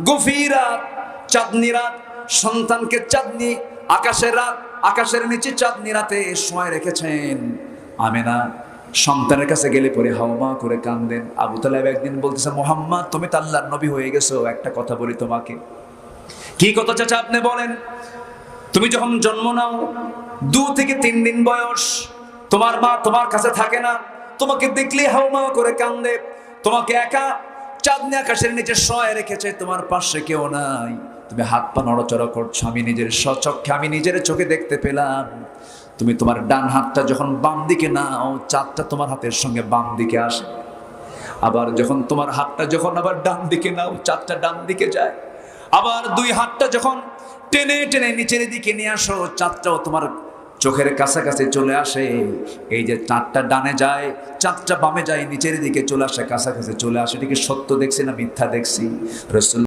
গভীর রাত, চাঁদনি রাত, সন্তানকে চাঁদনি আকাশের রাত, আকাশের নিচে চাঁদনি রাতে শোয়ায় রেখেছেন। আমেনা সন্তানের কাছে গেলে পরে হাওমা করে কান্দেন। আবু তালেব একদিন বলতেছে, মুহাম্মদ তুমি তো আল্লাহর নবী হয়ে গেছো, একটা কথা বলি তোমাকে। কি কথা চাচা আপনি বলেন? তুমি যখন জন্ম নাও 2 থেকে 3 দিন বয়স, তোমার মা তোমার কাছে থাকে না, তোমাকে দেখলে হাওমা করে কান্দে, তোমাকে একা চাঁদনি আকাশের নিচে শোয়ায় রেখেছে, তোমার পাশে কেউ নাই, তুমি হাত পা নড়াচড়া করছো, আমি নিজের স্বচক্ষে আমি নিজের চোখে দেখতে পেলাম। তুমি তোমার ডান হাতটা যখন বাম দিকে নাও, চাঁদটা তোমার হাতের সঙ্গে বাম দিকে আসে। আবার যখন তোমার হাতটা যখন আবার ডান দিকে নাও, চাঁদটা ডান দিকে যায়। আবার 2 হাতটা যখন টেনে টেনে নিচের দিকে নিয়ে আসো, চাঁদটাও তোমার চোখের কাছাকাছি চলে আসে। এই যে চাঁদটা ডানে যায়, চাঁদটা বামে যায়, নিচের দিকে চলে আসে, কাছাকাছি চলে আসে। এটা কি সত্য দেখছি না মিথ্যা দেখছি? রাসূল